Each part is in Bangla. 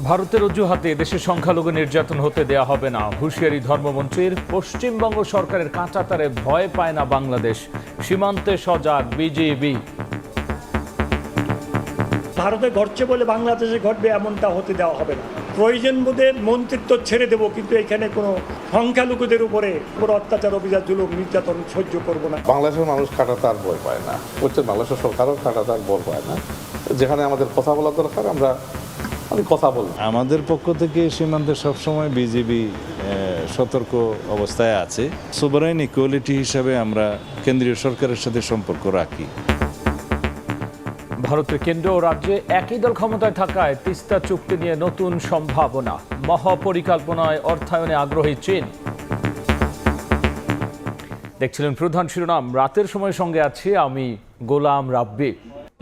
ভারতের অজুহাতে দেশে সংখ্যালঘু নির্যাতন হতে দেয়া হবে না, হুঁশিয়ারি ধর্মমন্ত্রীর। পশ্চিমবঙ্গ সরকারের কাঁটাতারে ভয় পায় না বাংলাদেশ, সীমান্তে সজাগ বিজিবি। ভারতে ঘটছে বলে বাংলাদেশে ঘটবে এমনটা হতে দেওয়া হবে না। প্রয়োজন বোধে মন্ত্রিত্ব ছেড়ে দেব, কিন্তু এখানে কোনো সংখ্যালঘুদের উপরে অত্যাচার, অভিযান, জুলুম, নির্যাতন সহ্য করব না। বাংলাদেশের মানুষ কাঁটাতার ভয় পায় না, হচ্ছে বাংলাদেশের সরকারও কাঁটাতার ভয় পায় না। যেখানে আমাদের কথা বলা দরকার আমরা কথা বলবো। আমাদের পক্ষ থেকে সীমান্তে সবসময় বিজিবি সতর্ক অবস্থায় আছে। সোভারেন ইকুয়ালিটি হিসাবে আমরা কেন্দ্রীয় সরকারের সাথে সম্পর্ক রাখি। ভারতের কেন্দ্র ও রাজ্যে একই দল ক্ষমতায় থাকায় তিস্তা চুক্তি নিয়ে নতুন সম্ভাবনা, মহাপরিকল্পনায় অর্থায়নে আগ্রহী চীন। দেখছিলেন প্রধান শিরোনাম। রাতের সময় সঙ্গে আছি আমি গোলাম রাব্বি।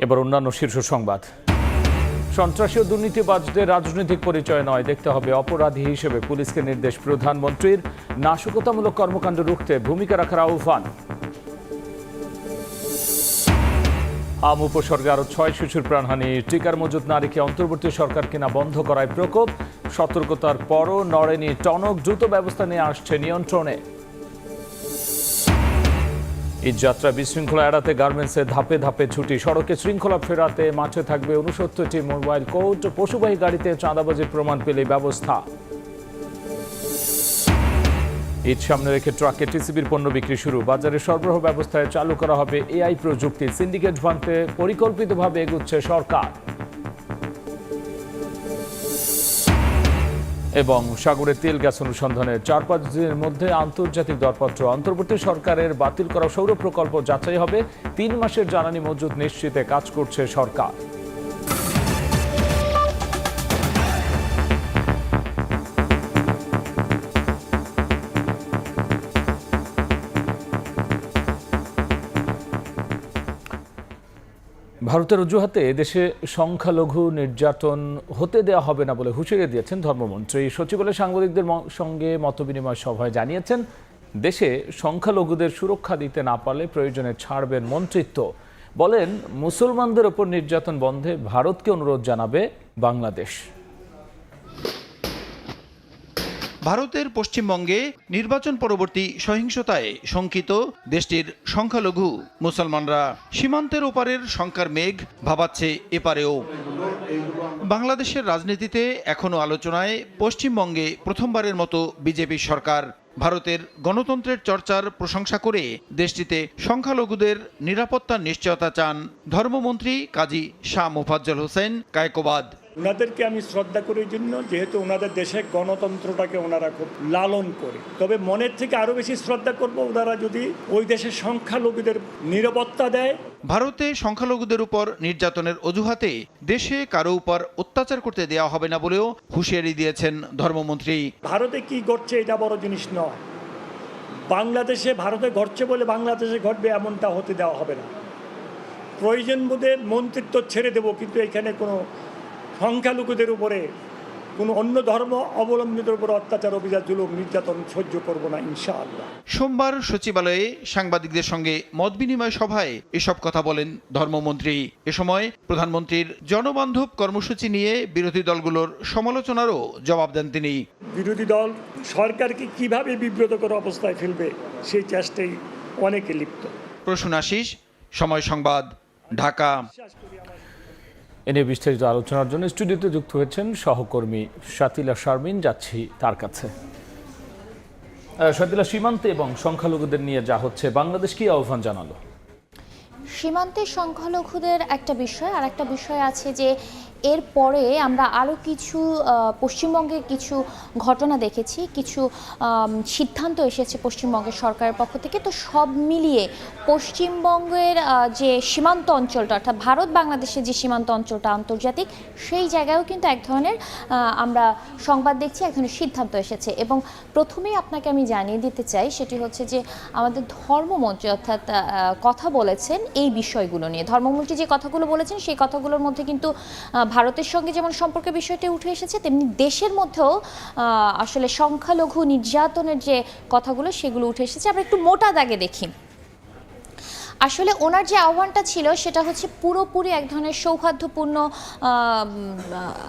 এবার অন্যান্য শীর্ষ সংবাদ। সন্ত্রাসী ও দুর্নীতিবাজদের রাজনৈতিক পরিচয় নয়, দেখতে হবে অপরাধী হিসেবে পুলিশকে নির্দেশ প্রধানমন্ত্রীর। নাশকতামূলক কর্মকাণ্ড রুখতে ভূমিকা রাখার আহ্বান। আম উপসর্গে আরো 6 শিশুর প্রাণহানি, টিকার মজুত না রেখে অন্তর্বর্তী সরকার কিনা বন্ধ করায় প্রকোপ। সতর্কতার পরও নড়েনি টনক, দ্রুত ব্যবস্থা নিয়ে আসছে নিয়ন্ত্রণে। ঈদযাত্রা বিশৃঙ্খলা এড়াতে গার্মেন্টসে ধাপে ধাপে ছুটি, সড়কে শৃঙ্খলা ফেরাতে মাঠে থাকবে 69টি মোবাইল কোর্ট। পশুবাহী গাড়িতে চাঁদাবাজির প্রমাণ পেলে ব্যবস্থা। ঈদ সামনে রেখে ট্রাকে টিসিবির পণ্য বিক্রি শুরু, বাজারে সরবরাহ ব্যবস্থায় চালু করা হবে এআই প্রযুক্তি। সিন্ডিকেট ভাঙতে পরিকল্পিতভাবে এগুচ্ছে সরকার। এবং সাগরে তেল গ্যাস অনুসন্ধানে 4-5 দিনের মধ্যে আন্তর্জাতিক দরপত্র। অন্তর্বর্তী সরকারের বাতিল করা সৌর প্রকল্প যাচাই হবে। 3 মাসের জ্বালানি মজুত নিশ্চিতে কাজ করছে সরকার। ভারতের অজুহাতে দেশে সংখ্যালঘু নির্যাতন হতে দেওয়া হবে না বলে হুঁশিয়ারি দিয়েছেন ধর্মমন্ত্রী। সচিবালয়ে সাংবাদিকদের সঙ্গে মতবিনিময় সভায় জানিয়েছেন, দেশে সংখ্যালঘুদের সুরক্ষা দিতে না পারলে প্রয়োজনে ছাড়বেন মন্ত্রিত্ব। বলেন, মুসলমানদের ওপর নির্যাতন বন্ধে ভারতকে অনুরোধ জানাবে বাংলাদেশ। ভারতের পশ্চিমবঙ্গে নির্বাচন পরবর্তী সহিংসতায় শঙ্কিত দেশটির সংখ্যালঘু মুসলমানরা। সীমান্তের ওপারের শঙ্কার মেঘ ভাবাচ্ছে এপারেও। বাংলাদেশের রাজনীতিতে এখনও আলোচনায় পশ্চিমবঙ্গে প্রথমবারের মতো বিজেপি সরকার। ভারতের গণতন্ত্রের চর্চার প্রশংসা করে দেশটিতে সংখ্যালঘুদের নিরাপত্তার নিশ্চয়তা চান ধর্মমন্ত্রী কাজী শাহ মোফাজ্জল হোসেন কায়কোবাদ। ওনাদেরকে আমি শ্রদ্ধা করি জন্য, যেহেতু ওনাদের দেশে গণতন্ত্রটাকে ওনারা খুব লালন করে। তবে মনের থেকে আরও বেশি শ্রদ্ধা করব ওনারা যদি ওই দেশের সংখ্যালঘুদের নিরাপত্তা দেয়। ভারতে সংখ্যালঘুদের উপর নির্যাতনের অজুহাতে দেশে কারো উপর অত্যাচার করতে দেওয়া হবে না বলেও হুঁশিয়ারি দিয়েছেন ধর্মমন্ত্রী। ভারতে কি ঘটছে এটা বড় জিনিস নয়, বাংলাদেশে ভারতে ঘটছে বলে বাংলাদেশে ঘটবে এমনটা হতে দেওয়া হবে না। প্রয়োজন বোধে মন্ত্রিত্ব ছেড়ে দেব, কিন্তু এখানে কোনো সংখ্যালঘুদের উপরে, কোনো অন্য ধর্ম অবলম্বীদের উপর অত্যাচার, অভিযান, জুলুম, নির্যাতন সহ্য করব না ইনশাআল্লাহ। সোমবার সচিবালয়ে সাংবাদিকদের সঙ্গে মতবিনিময় সভায় এসব কথা বলেন ধর্মমন্ত্রী। এ সময় প্রধানমন্ত্রীর জনবান্ধব কর্মসূচি নিয়ে বিরোধী দলগুলোর সমালোচনারও জবাব দেন তিনি। বিরোধী দল সরকারকে কিভাবে বিব্রত করা অবস্থায় ফেলবে সেই চেষ্টায় অনেকে লিপ্ত। প্রসূন আশিস, সময় সংবাদ, ঢাকা। এ নিয়ে বিস্তারিত আলোচনার জন্য স্টুডিওতে যুক্ত হয়েছেন সহকর্মী শাতিলা শারমিন। যাচ্ছি তার কাছে। শাতিলা, সীমান্তে এবং সংখ্যালঘুদের নিয়ে যা হচ্ছে, বাংলাদেশ কি আহ্বান জানালো? সীমান্তে সংখ্যালঘুদের একটা বিষয়, আর একটা বিষয় আছে যে এরপরে আমরা আরও কিছু পশ্চিমবঙ্গের কিছু ঘটনা দেখেছি, কিছু সিদ্ধান্ত এসেছে পশ্চিমবঙ্গের সরকারের পক্ষ থেকে। তো সব মিলিয়ে পশ্চিমবঙ্গের যে সীমান্ত অঞ্চলটা, অর্থাৎ ভারত বাংলাদেশের যে সীমান্ত অঞ্চলটা আন্তর্জাতিক, সেই জায়গায়ও কিন্তু এক ধরনের আমরা সংবাদ দেখছি, এক ধরনের সিদ্ধান্ত এসেছে। এবং প্রথমেই আপনাকে আমি জানিয়ে দিতে চাই, সেটি হচ্ছে যে আমাদের ধর্মমন্ত্রী অর্থাৎ কথা বলেছেন এই বিষয়গুলো নিয়ে। ধর্মমন্ত্রী যে কথাগুলো বলেছেন সেই কথাগুলোর মধ্যে কিন্তু ভারতের সঙ্গে যেমন সম্পর্কের বিষয়টি উঠে এসেছে, তেমনি দেশের মধ্যেও আসলে সংখ্যালঘু নির্যাতনের যে কথাগুলো সেগুলো উঠে এসেছে। আমরা একটু মোটা দাগে দেখি। আসলে ওনার যে আহ্বানটা ছিল সেটা হচ্ছে পুরোপুরি এক ধরনের সৌহার্দ্যপূর্ণ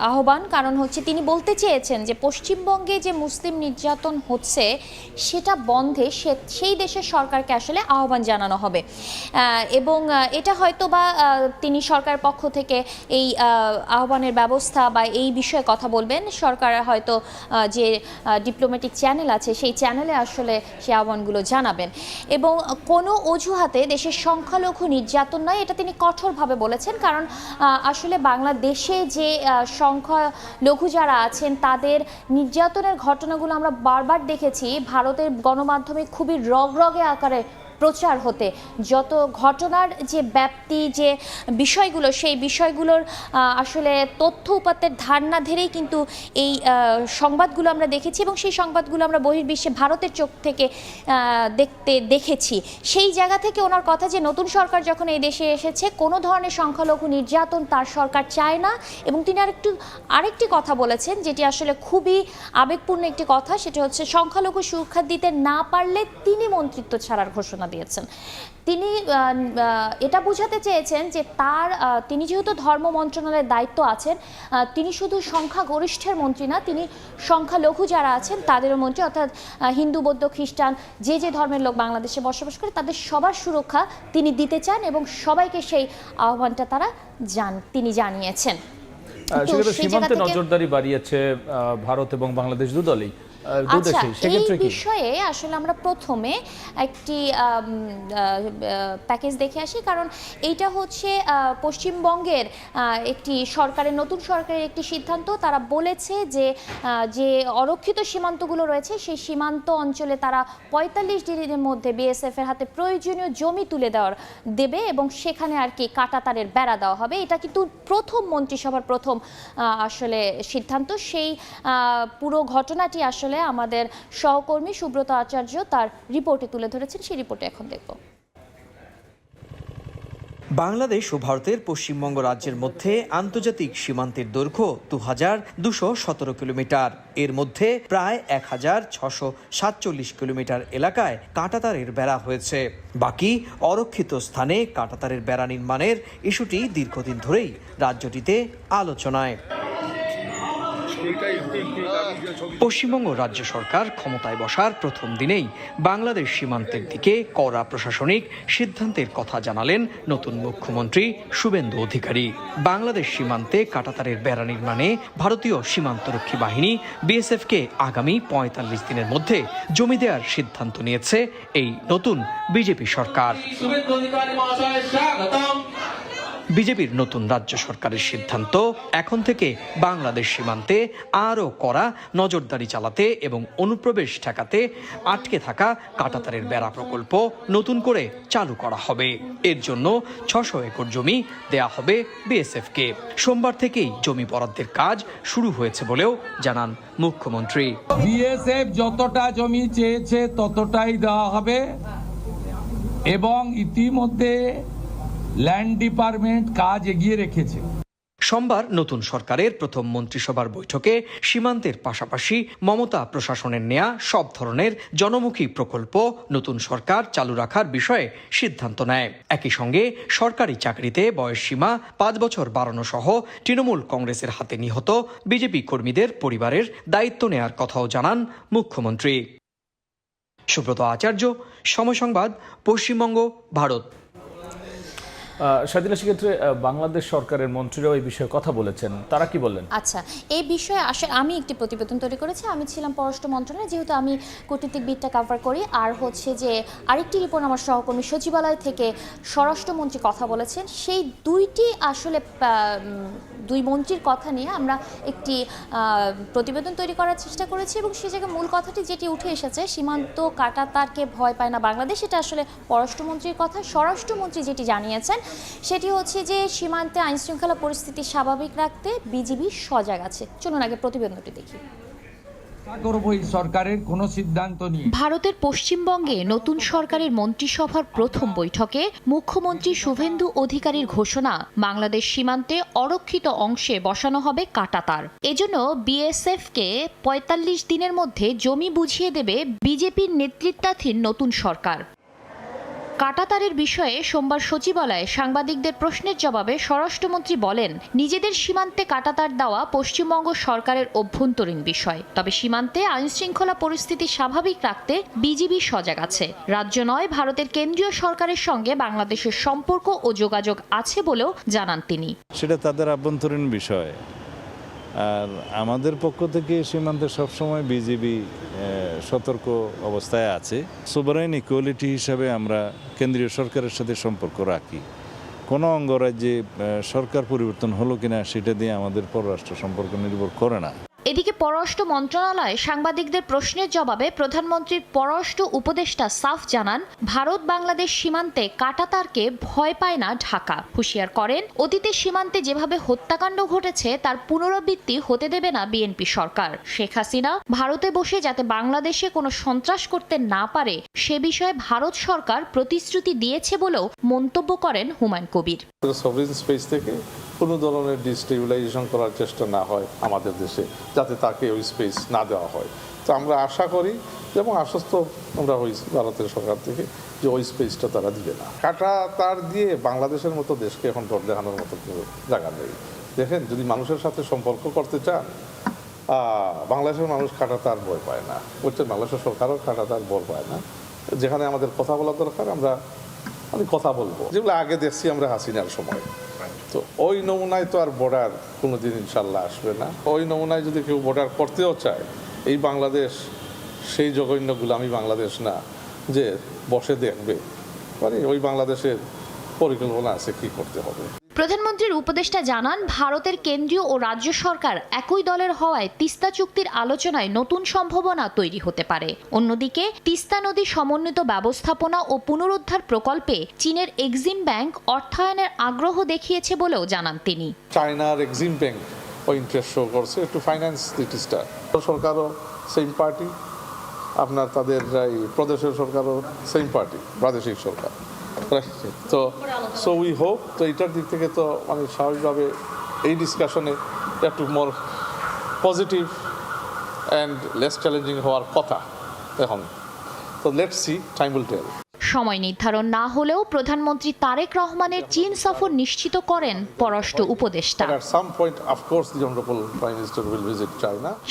আহ্বান, কারণ হচ্ছে তিনি বলতে চেয়েছেন যে পশ্চিমবঙ্গে যে মুসলিম নির্যাতন হচ্ছে সেটা বন্ধে সেই দেশের সরকারকে আসলে আহ্বান জানানো হবে এবং এটা হয়তো বা তিনি সরকারের পক্ষ থেকে এই আহ্বানের ব্যবস্থা বা এই বিষয়ে কথা বলবেন। সরকার হয়তো যে ডিপ্লোম্যাটিক চ্যানেল আছে সেই চ্যানেলে আসলে সেই আহ্বানগুলো জানাবেন এবং কোনো অজুহাতে দেশের সংখ্যালঘু নির্যাতন নয়, এটা তিনি কঠোরভাবে বলেছেন। কারণ আসলে বাংলাদেশে যে সংখ্যালঘু যারা আছেন তাদের নির্যাতনের ঘটনাগুলো আমরা বারবার দেখেছি ভারতের গণমাধ্যমে খুবই রগরগে আকারে প্রচার হতে। যত ঘটনার যে ব্যাপ্তি, যে বিষয়গুলো, সেই বিষয়গুলোর আসলে তথ্য উপাত্তের ধার না ধরেই কিন্তু এই সংবাদগুলো আমরা দেখেছি এবং সেই সংবাদগুলো আমরা বহির্বিশ্বে ভারতের চোখ থেকে দেখেছি। সেই জায়গা থেকে ওনার কথা যে নতুন সরকার যখন এই দেশে এসেছে কোনো ধরনের সংখ্যালঘু নির্যাতন তার সরকার চায় না এবং তিনি আরেকটি কথা বলেছেন যেটি আসলে খুবই আবেগপূর্ণ একটি কথা, সেটা হচ্ছে সংখ্যালঘু সুরক্ষা দিতে না পারলে তিনি মন্ত্রিত্ব ছাড়ার ঘোষণা দিয়েছেন। তিনি এটা বোঝাতে চেয়েছেন যে তিনি যেহেতু ধর্ম মন্ত্রণালয়ের দায়িত্ব আছেন, তিনি শুধু সংখ্যাগরিষ্ঠের মন্ত্রী না, তিনি সংখ্যালঘু যারা আছেন তাদেরও মন্ত্রী, অর্থাৎ হিন্দু, বৌদ্ধ, খ্রিস্টান যে ধর্মের লোক বাংলাদেশে বসবাস করে তাদের সবার সুরক্ষা তিনি দিতে চান এবং সবাইকে সেই আহ্বানটা তিনি জানিয়েছেন। সীমান্তে নজরদারি বাড়িয়েছে ভারত এবং বাংলাদেশ দুদলই। আচ্ছা, এই বিষয়ে আসলে আমরা প্রথমে একটি প্যাকেজ দেখে আসি, কারণ এইটা হচ্ছে পশ্চিমবঙ্গের নতুন সরকারের একটি সিদ্ধান্ত। তারা বলেছে যে অরক্ষিত সীমান্তগুলো রয়েছে সেই সীমান্ত অঞ্চলে তারা ৪৫ দিনের মধ্যে বিএসএফ এর হাতে প্রয়োজনীয় জমি তুলে দেবে এবং সেখানে আর কি কাঁটাতারের বেড়া দেওয়া হবে। এটা কিন্তু প্রথম মন্ত্রিসভার প্রথম আসলে সিদ্ধান্ত। সেই পুরো ঘটনাটি আসলে আমাদের সহকর্মী সুব্রত আচার্য তার রিপোর্টে তুলে ধরেছেন, সেই রিপোর্টে এখন দেখব। বাংলাদেশ ও ভারতের পশ্চিমবঙ্গ রাজ্যের মধ্যে আন্তর্জাতিক সীমান্তের দৈর্ঘ্য ২,২১৭ কিলোমিটার। এর মধ্যে প্রায় ১,৬৪৭ কিলোমিটার এলাকায় কাঁটাতারের বেড়া হয়েছে। বাকি অরক্ষিত স্থানে কাঁটাতারের বেড়া নির্মাণের ইস্যুটি দীর্ঘদিন ধরেই রাজ্যটিতে আলোচনায়। পশ্চিমবঙ্গ রাজ্য সরকার ক্ষমতায় বসার প্রথম দিনেই বাংলাদেশ সীমান্তের দিকে কড়া প্রশাসনিক সিদ্ধান্তের কথা জানালেন নতুন মুখ্যমন্ত্রী শুভেন্দু অধিকারী। বাংলাদেশ সীমান্তে কাঁটাতারের বেড়া নির্মাণে ভারতীয় সীমান্তরক্ষী বাহিনী বিএসএফকে আগামী ৪৫ দিনের মধ্যে জমি দেওয়ার সিদ্ধান্ত নিয়েছে এই নতুন বিজেপি সরকার। বিজেপির নতুন রাজ্য সরকারের সিদ্ধান্ত এখন থেকে বাংলাদেশ সীমান্তে আরও কড়া নজরদারি চালাতে এবং অনুপ্রবেশ ঠেকাতে আটকে থাকা কাঁটাতারের বেড়া প্রকল্প নতুন করে চালু করা হবে। এর জন্য ৬০০ একর জমি দেয়া হবে বিএসএফকে। সোমবার থেকেই জমি বরাদ্দের কাজ শুরু হয়েছে বলেও জানান মুখ্যমন্ত্রী। বিএসএফ যতটা জমি চেয়েছে ততটাই দেওয়া হবে এবং ইতিমধ্যে ল্যান্ড ডিপার্টমেন্ট কাজ এগিয়ে রেখেছে। সোমবার নতুন সরকারের প্রথম মন্ত্রিসভার বৈঠকে সীমান্তের পাশাপাশি মমতা প্রশাসনের নেয়া সব ধরনের জনমুখী প্রকল্প নতুন সরকার চালু রাখার বিষয়ে সিদ্ধান্ত নেয়। একই সঙ্গে সরকারি চাকরিতে বয়সসীমা ৫ বছর বাড়ানো সহ তৃণমূল কংগ্রেসের হাতে নিহত বিজেপি কর্মীদের পরিবারের দায়িত্ব নেয়ার কথাও জানান মুখ্যমন্ত্রী। সুব্রত আচার্য, সময় সংবাদ, পশ্চিমবঙ্গ, ভারত। স্বাধীনা, সেক্ষেত্রে বাংলাদেশ সরকারের মন্ত্রীরাও এই বিষয়ে কথা বলেছেন, তারা কি বললেন? আচ্ছা, এই বিষয়ে আসলে আমি একটি প্রতিবেদন তৈরি করেছি। আমি ছিলাম পররাষ্ট্র মন্ত্রণালয়ে, যেহেতু আমি কূটনৈতিক বিদটা কভার করি। আর হচ্ছে যে আরেকটি রিপোর্ট আমার সহকর্মী সচিবালয় থেকে স্বরাষ্ট্রমন্ত্রী কথা বলেছেন। সেই দুই মন্ত্রীর কথা নিয়ে আমরা একটি প্রতিবেদন তৈরি করার চেষ্টা করেছি এবং সেই জায়গায় মূল কথাটি যেটি উঠে এসেছে, সীমান্ত কাঁটাতারকে ভয় পায় না বাংলাদেশ, এটা আসলে পররাষ্ট্রমন্ত্রীর কথা। স্বরাষ্ট্রমন্ত্রী যেটি জানিয়েছেন সেটি হচ্ছে যে সীমান্তে আইনশৃঙ্খলা পরিস্থিতি স্বাভাবিক রাখতে বিজিবি সজাগ আছে। চলুন আগে প্রতিবেদনটি দেখি। সরকারের কোনো সিদ্ধান্ত নেই। ভারতের পশ্চিমবঙ্গে নতুন সরকারের মন্ত্রিসভার প্রথম বৈঠকে মুখ্যমন্ত্রী শুভেন্দু অধিকারীর ঘোষণা, বাংলাদেশ সীমান্তে অরক্ষিত অংশে বসানো হবে কাঁটাতার। এজন্য বিএসএফকে ৪৫ দিনের মধ্যে জমি বুঝিয়ে দেবে বিজেপির নেতৃত্বাধীন নতুন সরকার। কাঁটাতারের বিষয়ে সোমবার সচিবালয়ে সাংবাদিকদের প্রশ্নের জবাবে স্বরাষ্ট্রমন্ত্রী বলেন, নিজেদের সীমান্তে কাঁটাতার দেওয়া পশ্চিমবঙ্গ সরকারের অভ্যন্তরীণ বিষয়। তবে সীমান্তে আইনশৃঙ্খলা পরিস্থিতি স্বাভাবিক রাখতে বিজিবি সজাগ আছে। রাজ্য নয়, ভারতের কেন্দ্রীয় সরকারের সঙ্গে বাংলাদেশের সম্পর্ক ও যোগাযোগ আছে বলেও জানান তিনি। সেটা তাদের আভ্যন্তরীণ বিষয়। আর আমাদের পক্ষ থেকে সীমান্তে সবসময় বিজিবি সতর্ক অবস্থায় আছে। সোভারেইন ইকুয়ালিটি হিসাবে আমরা কেন্দ্রীয় সরকারের সাথে সম্পর্ক রাখি। কোনো অঙ্গরাজ্যে সরকার পরিবর্তন হলো কিনা সেটা দিয়ে আমাদের পররাষ্ট্র সম্পর্ক নির্ভর করে না। এদিকে পররাষ্ট্র মন্ত্রণালয়ে সাংবাদিকদের প্রশ্নের জবাবে প্রধানমন্ত্রীর পররাষ্ট্র উপদেষ্টা সাফ জানান, ভারত বাংলাদেশ সীমান্তে কাঁটাতারকে ভয় পায় না ঢাকা। হুঁশিয়ার করেন, অতীতে সীমান্তে যেভাবে হত্যাকাণ্ড ঘটেছে তার পুনরাবৃত্তি হতে দেবে না বিএনপি সরকার। শেখ হাসিনা ভারতে বসে যাতে বাংলাদেশে কোনো সন্ত্রাস করতে না পারে সে বিষয়ে ভারত সরকার প্রতিশ্রুতি দিয়েছে বলেও মন্তব্য করেন হুমায়ুন কবির। সভরেন স্পেস থেকে কোনো ধরনের ডিস্টেবিলাইজেশন করার চেষ্টা না হয় আমাদের দেশে, যাতে তাকে ওই স্পেস না দেওয়া হয়। তো আমরা আশা করি এবং আশ্বস্ত আমরা হয়েছি ভারতের সরকার থেকে যে ওই স্পেসটা তারা দিবে না। কাটা তার দিয়ে বাংলাদেশের মতো দেশকে এখন ডর দেখানোর মতো কোনো জায়গা নেই। দেখেন, যদি মানুষের সাথে সম্পর্ক করতে চান, বাংলাদেশের মানুষ কাটা তার ভয় পায় না। বলছে বাংলাদেশের সরকারও কাটা তার ভয় পায় না। যেখানে আমাদের কথা বলা দরকার আমরা কথা বলবো, যেগুলো আগে দেখছি আমরা হাসিনার সময়। তো ওই নমুনায় তো আর বর্ডার কোনোদিন ইনশাল্লাহ আসবে না। ওই নমুনায় যদি কেউ বর্ডার করতেও চায়, এই বাংলাদেশ সেই জঘন্য গোলামি বাংলাদেশ না যে বসে দেখবে। মানে ওই বাংলাদেশের পরিকল্পনা আছে কি করতে হবে। প্রধানমন্ত্রীর উপদেষ্টা জানান, ভারতের কেন্দ্রীয় ও রাজ্য সরকার একই দলের হওয়ায় তিস্তা চুক্তির আলোচনায় নতুন সম্ভাবনা তৈরি হতে পারে। অন্যদিকে তিস্তা নদী সমন্বিত ব্যবস্থাপনা ও পুনরুদ্ধার প্রকল্পে চীনের এক্সিম ব্যাংক অর্থায়নের আগ্রহ দেখিয়েছে বলেও জানান তিনি। চায়নার এক্সিম ব্যাংক ও ইন্টারেস্ট শো করছে টু ফাইন্যান্স দি তিস্তা। সরকারও সেম পার্টি, আপনার তাদের প্রদেশের সরকারও সেম পার্টি, প্রাদেশিক সরকার। তো সো উই হোপ, তো এইটার দিক থেকে তো মানে স্বাভাবিকভাবে এই ডিসকাশনে একটু more positive and less challenging হওয়ার কথা এখন। তো let's see, time will tell. সময় নির্ধারণ না হলেও প্রধানমন্ত্রী তারেক রহমানের চীন সফর নিশ্চিত করেন পররাষ্ট্র উপদেষ্টা।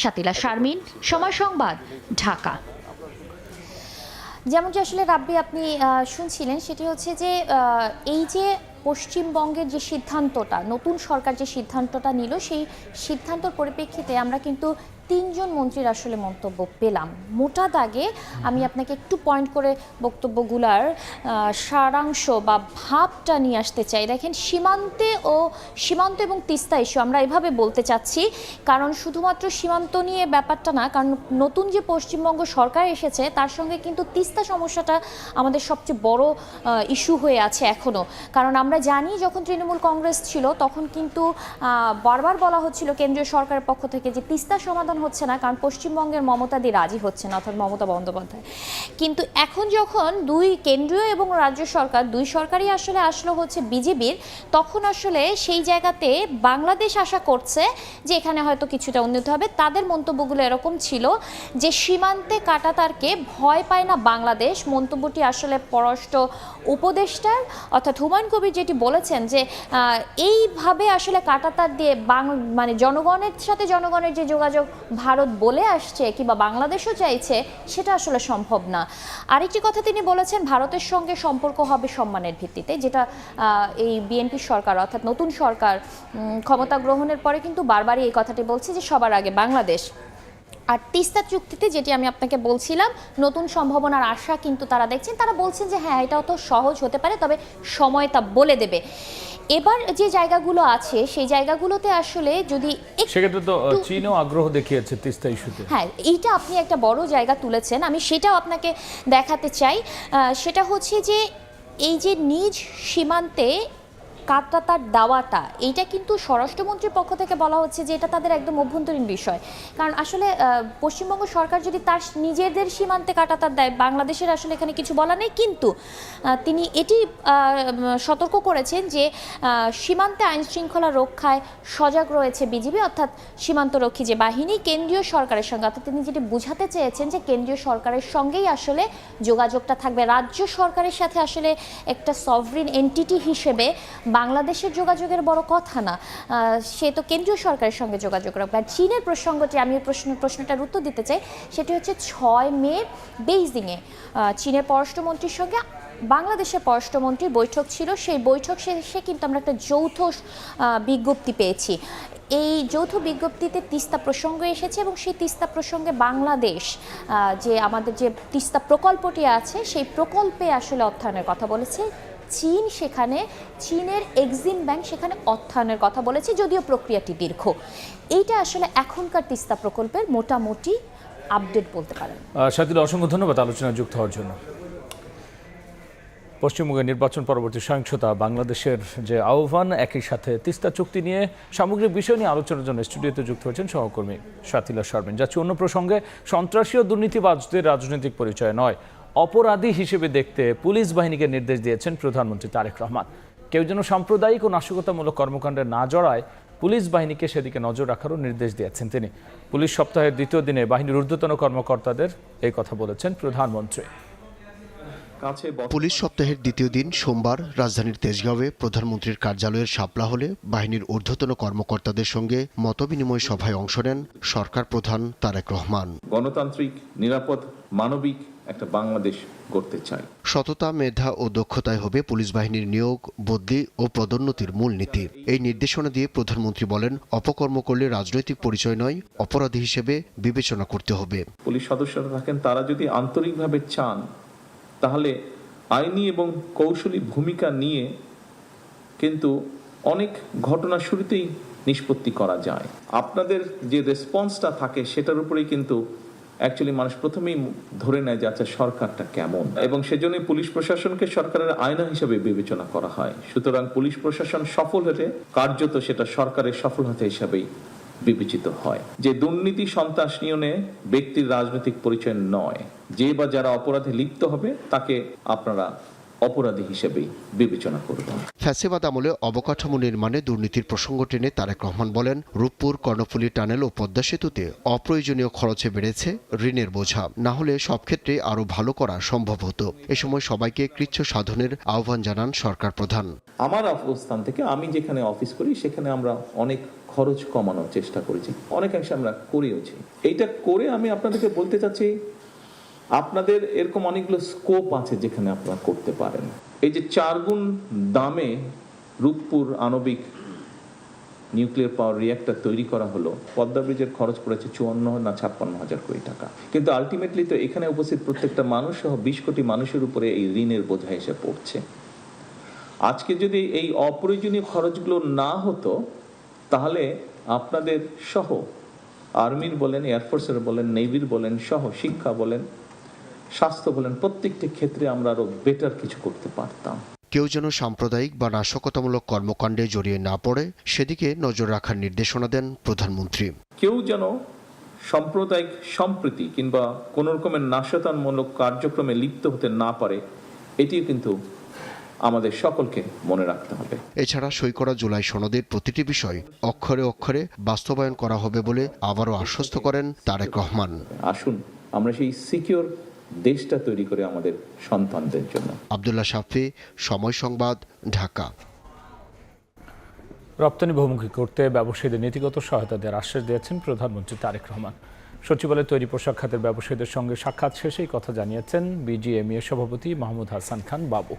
শাতিলা শারমিন, সময় সংবাদ, ঢাকা। যেমনটি আসলে রাব্বি আপনি শুনছিলেন, সেটি হচ্ছে যে এই যে পশ্চিমবঙ্গের যে সিদ্ধান্তটা, নতুন সরকার যে সিদ্ধান্তটা নিল, সেই সিদ্ধান্তর পরিপ্রেক্ষিতে আমরা কিন্তু 3 জন মন্ত্রীর আসলে মন্তব্য পেলাম। মোটা দাগে আমি আপনাকে একটু পয়েন্ট করে বক্তব্যগুলার সারাংশ বা ভাবটা নিয়ে আসতে চাই। দেখেন, সীমান্ত এবং তিস্তা ইস্যু আমরা এভাবে বলতে চাচ্ছি, কারণ শুধুমাত্র সীমান্ত নিয়ে ব্যাপারটা না, কারণ নতুন যে পশ্চিমবঙ্গ সরকার এসেছে তার সঙ্গে কিন্তু তিস্তা সমস্যাটা আমাদের সবচেয়ে বড় ইস্যু হয়ে আছে এখনও। কারণ আমরা জানি, যখন তৃণমূল কংগ্রেস ছিল তখন কিন্তু বারবার বলা হচ্ছিল কেন্দ্রীয় সরকারের পক্ষ থেকে যে তিস্তা সমাধান হচ্ছে না, কারণ পশ্চিমবঙ্গের মমতা দি রাজি হচ্ছে না, অর্থাৎ মমতা বন্দ্যোপাধ্যায়। কিন্তু এখন যখন দুই কেন্দ্রীয় এবং রাজ্য সরকার, দুই সরকারই আসলে আসলো হচ্ছে বিজেপির, তখন আসলে সেই জায়গাতে বাংলাদেশ আশা করছে যে এখানে হয়তো কিছুটা উন্নতি হবে। তাদের মন্তব্যগুলো এরকম ছিল যে সীমান্তে কাঁটাতারকে ভয় পায় না বাংলাদেশ। মন্তব্যটি আসলে পররাষ্ট্র উপদেষ্টার অর্থাৎ হুমায়ুন কবির যেটি বলেছেন যে এইভাবে আসলে কাঁটাতার দিয়ে মানে জনগণের সাথে জনগণের যে যোগাযোগ ভারত বলে আসছে কিংবা বাংলাদেশও চাইছে, সেটা আসলে সম্ভব না। আরেকটি কথা তিনি বলেছেন, ভারতের সঙ্গে সম্পর্ক হবে সম্মানের ভিত্তিতে, যেটা এই বিএনপি সরকার অর্থাৎ নতুন সরকার ক্ষমতা গ্রহণের পরে কিন্তু বারবারই এই কথাটি বলছে যে সবার আগে বাংলাদেশ। আর তিস্তা চুক্তিতে যেটি আমি আপনাকে বলছিলাম, নতুন সম্ভাবনার আশা কিন্তু তারা দেখছেন। তারা বলছেন যে হ্যাঁ, এটাও তো সহজ হতে পারে, তবে সময় তা বলে দেবে। এবার যে জায়গাগুলো আছে সেই জায়গাগুলোতে আসলে যদি সেক্ষেত্রে তো চীনও আগ্রহ দেখিয়েছে তিস্তা ইস্যুতে। হ্যাঁ, এইটা আপনি একটা বড় জায়গা তুলেছেন, আমি সেটাও আপনাকে দেখাতে চাই। সেটা হচ্ছে যে এই যে নিজ সীমান্তে কাঁটাতার দেওয়াটা এইটা কিন্তু স্বরাষ্ট্রমন্ত্রীর পক্ষ থেকে বলা হচ্ছে যে এটা তাদের একদম অভ্যন্তরীণ বিষয়। কারণ আসলে পশ্চিমবঙ্গ সরকার যদি তার নিজেদের সীমান্তে কাঁটাতার দেয়, বাংলাদেশের আসলে এখানে কিছু বলা নেই, কিন্তু তিনি এটি সতর্ক করেছেন যে সীমান্তে আইন শৃঙ্খলা রক্ষায় সজাগ রয়েছে বিজিবি, অর্থাৎ সীমান্তরক্ষী যে বাহিনী কেন্দ্রীয় সরকারের সঙ্গে, অর্থাৎ তিনি যেটি বোঝাতে চেয়েছেন যে কেন্দ্রীয় সরকারের সঙ্গেই আসলে যোগাযোগটা থাকবে। রাজ্য সরকারের সাথে আসলে একটা সভরিন এন্টিটি হিসেবে বাংলাদেশের যোগাযোগের বড় কথা না, সে তো কেন্দ্রীয় সরকারের সঙ্গে যোগাযোগ রাখবে। আর চীনের প্রসঙ্গটি আমি প্রশ্নটার উত্তর দিতে চাই, সেটি হচ্ছে 6 মে বেইজিংয়ে চীনের পররাষ্ট্রমন্ত্রীর সঙ্গে বাংলাদেশের পররাষ্ট্রমন্ত্রীর বৈঠক ছিল। সেই বৈঠক শেষে কিন্তু আমরা একটা যৌথ বিজ্ঞপ্তি পেয়েছি। এই যৌথ বিজ্ঞপ্তিতে তিস্তা প্রসঙ্গ এসেছে এবং সেই তিস্তা প্রসঙ্গে বাংলাদেশ যে আমাদের যে তিস্তা প্রকল্পটি আছে সেই প্রকল্পে আসলে অর্থায়নের কথা বলেছে। চীন সেখানে, চীনের এক্সিম ব্যাংক সেখানে অর্থায়নের কথা বলেছে, যদিও প্রক্রিয়াটি দীর্ঘ। এইটা আসলে এখনকার তিস্তা প্রকল্পের মোটামুটি আপডেট বলতে পারেন। শাতিল, অসংখ্য ধন্যবাদ আলোচনায় যুক্ত হওয়ার জন্য। পশ্চিমবঙ্গের নির্বাচন পরবর্তী সহিংসতা, বাংলাদেশের যে আহ্বান, একই সাথে তিস্তা চুক্তি নিয়ে সামগ্রিক বিষয় নিয়ে আলোচনার জন্য স্টুডিওতে যুক্ত হয়েছেন সহকর্মী শাতিলা শারমিন। যাচ্ছে অন্য প্রসঙ্গে, সন্ত্রাসী ও দুর্নীতিবাজদের রাজনৈতিক পরিচয় নয়, অপরাধী হিসেবে দেখতে পুলিশ বাহিনীকে নির্দেশ দিয়েছেন প্রধানমন্ত্রী তারেক রহমান। কেউ যেন সাম্প্রদায়িক ও নাশকতামূলক কর্মকাণ্ডে না জড়ায় পুলিশ বাহিনীকে সেদিকে নজর রাখারও নির্দেশ দিয়েছেন তিনি। পুলিশ সপ্তাহের দ্বিতীয় দিনে বাহিনীর ঊর্ধ্বতন কর্মকর্তাদের এই কথা বলেছেন প্রধানমন্ত্রী। পুলিশ সপ্তাহের দ্বিতীয় দিন সোমবার রাজধানীর তেজগাঁওয়ে প্রধানমন্ত্রীর কার্যালয়ের শাপলা হলে বাহিনীর ঊর্ধ্বতন কর্মকর্তাদের সঙ্গে মতবিনিময় সভায় অংশ নেন সরকার প্রধান তারেক রহমান। গণতান্ত্রিক, নিরাপদ, মানবিক একটা বাংলাদেশ গড়তে চাই। সততা, মেধা ও দক্ষতায় হবে পুলিশ বাহিনীর নিয়োগ, বদলি ও পদোন্নতির মূলনীতি। এই নির্দেশনা দিয়ে প্রধানমন্ত্রী বলেন, অপকর্ম করলে রাজনৈতিক পরিচয় নয়, অপরাধী হিসেবে বিবেচনা করতে হবে। পুলিশ সদস্যরা থাকেন, তারা যদি আন্তরিকভাবে চান তাহলে আইনি এবং কৌশলী ভূমিকা নিয়ে কিন্তু অনেক ঘটনা শুরুতেই নিষ্পত্তি করা যায়। আপনাদের যে রেসপন্সটা থাকে সেটার উপরেই কিন্তু অ্যাকচুয়ালি মানুষ প্রথমেই ধরে নেয় যে আচ্ছা সরকারটা কেমন, এবং সেজন্য পুলিশ প্রশাসনকে সরকারের আয়না হিসেবে বিবেচনা করা হয়। সুতরাং পুলিশ প্রশাসন সফল হলে কার্যত সেটা সরকারের সফলতা হিসাবেই বিবেচিত হয়। যে দুর্নীতি, সন্ত্রাস নিয়নে ব্যক্তির রাজনৈতিক পরিচয় নয়, যে বা যারা অপরাধে লিপ্ত হবে তাকে আপনারা অপরাধী হিসেবেই বিবেচনা করবেন। ফ্যাসিবাদ আমলে অবকাঠামো নির্মাণে দুর্নীতির প্রসঙ্গ টেনে তারেক রহমান বলেন, রূপপুর, কর্ণফুলী টানেল ও পদ্মা সেতুতে অপ্রয়োজনীয় খরচে বেড়েছে ঋণের বোঝা। না হলে সব ক্ষেত্রে আরো ভালো করা সম্ভব হতো। এ সময় সবাইকে কৃচ্ছ সাধনের আহ্বান জানান সরকার প্রধান। আমার অবস্থান থেকে আমি যেখানে অফিস করি সেখানে আমরা অনেক খরচ কমানোর চেষ্টা করেছি, অনেকাংশে আমরা করেওছি। এইটা করে আমি আপনাদেরকে বলতে চাচ্ছি, আপনাদের এরকম অনেকগুলো স্কোপ আছে যেখানে আপনারা করতে পারেন। এই যে 4 গুণ দামে রূপপুর আণবিক নিউক্লিয়ার পাওয়ার রিঅ্যাক্টর তৈরি করা হলো, পদ্মা ব্রিজের খরচ পড়েছে 54 না 56 হাজার কোটি টাকা। কিন্তু আলটিমেটলি তো এখানে উপস্থিত প্রত্যেকটা মানুষ সহ 20 কোটি মানুষের উপরে এই ঋণের বোঝা এসে পড়ছে। আজকে যদি এই অপ্রয়োজনীয় খরচগুলো না হতো তাহলে আপনাদের সহ আর্মির বলেন, এয়ারফোর্সের বলেন, নেভির বলেন, সহ শিক্ষা বলেন, স্বাস্থ্য বলেন, প্রত্যেকটি ক্ষেত্রে আমরা আরো বেটার কিছু করতে পারতাম। কেউ যেন সাম্প্রদায়িক বা নাশকতামূলক কর্মকাণ্ডে জড়িয়ে না পড়ে সেদিকে নজর রাখার নির্দেশনা দেন প্রধানমন্ত্রী। কেউ যেন সাম্প্রদায়িক সম্প্রীতি কিংবা কোন রকমের নাশকতামূলক কার্যক্রমে লিপ্ত হতে না পারে, এটিও কিন্তু আমাদের সকলকে মনে রাখতে হবে। এছাড়া সই করা জুলাই সনদের প্রতিটি বিষয় অক্ষরে অক্ষরে বাস্তবায়ন করা হবে বলে আবারও আশ্বস্ত করেন তারেক রহমান। আসুন আমরা সেই সিকিউর দেশটা তৈরি করে আমাদের সন্তানদের জন্য। আব্দুল্লাহ শাফি, সময় সংবাদ, ঢাকা। রপ্তানি বহুমুখী করতে ব্যবসায়ীদের নীতিগত সহায়তা দেওয়ার আশ্বাস দিয়েছেন প্রধানমন্ত্রী তারেক রহমান। সচিবালয়ে তৈরি পোশাক খাতের ব্যবসায়ীদের সঙ্গে সাক্ষাৎ শেষে এই কথা জানিয়েছেন বিজিএমইএ সভাপতি মাহমুদ হাসান খান বাবু।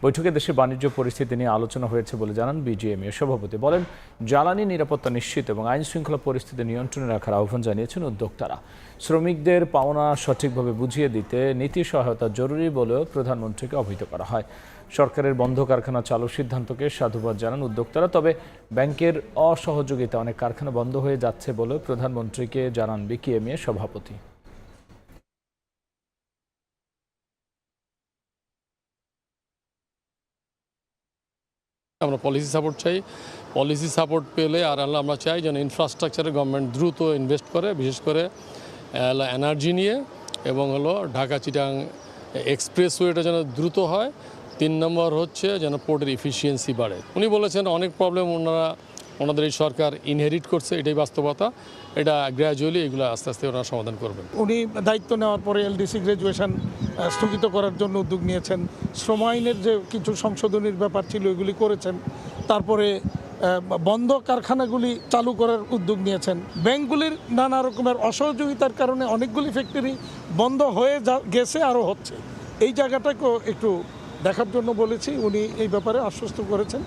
বৈঠকে দেশের বাণিজ্য পরিস্থিতি নিয়ে আলোচনা হয়েছে বলে জানান বিজিএমইএ সভাপতি। বলেন, জ্বালানি নিরাপত্তা নিশ্চিত এবং আইন শৃঙ্খলা পরিস্থিতি নিয়ন্ত্রণে রাখার আহ্বান জানিয়েছেন উদ্যোক্তারা। শ্রমিকদের পাওনা সঠিকভাবে বুঝিয়ে দিতে নীতি সহায়তা জরুরি বলেও প্রধানমন্ত্রীকে অবহিত করা হয়। সরকারের বন্ধ কারখানা চালুর সিদ্ধান্তকে সাধুবাদ জানান উদ্যোক্তারা। তবে ব্যাংকের অসহযোগিতা অনেক কারখানা বন্ধ হয়ে যাচ্ছে বলেও প্রধানমন্ত্রীকে জানান বিজিএমইএ সভাপতি। আমরা পলিসি সাপোর্ট চাই, পলিসি সাপোর্ট পেলে আর আমরা চাই যেন ইনফ্রাস্ট্রাকচারে গভর্নমেন্ট দ্রুত ইনভেস্ট করে, বিশেষ করে এনার্জি নিয়ে, এবং ঢাকা চিটাং এক্সপ্রেসওয়েটা যেন দ্রুত হয়। 3 নম্বর হচ্ছে যেন পোর্টের ইফিসিয়েন্সি বাড়ে। উনি বলেছেন অনেক প্রবলেম ওনাদের এই সরকার ইনহেরিট করছে, এটাই বাস্তবতা। এটা গ্র্যাজুয়ালি এগুলো আস্তে আস্তে ওনারা সমাধান করবেন। উনি দায়িত্ব নেওয়ার পরে এলডিসি গ্র্যাজুয়েশন স্থগিত করার জন্য উদ্যোগ নিয়েছেন। শ্রম আইনের যে কিছু সংশোধনীর ব্যাপার ছিল এগুলি করেছেন। তারপরে বন্ধ কারখানাগুলি চালু করার উদ্যোগ নিয়েছেন। ব্যাংকগুলির নানা রকমের অসহযোগিতার কারণে অনেকগুলি ফ্যাক্টরি বন্ধ হয়ে গেছে, আরও হচ্ছে। এই জায়গাটাকেও একটু দেখার জন্য বলেছি, উনি এই ব্যাপারে আশ্বস্ত করেছেন।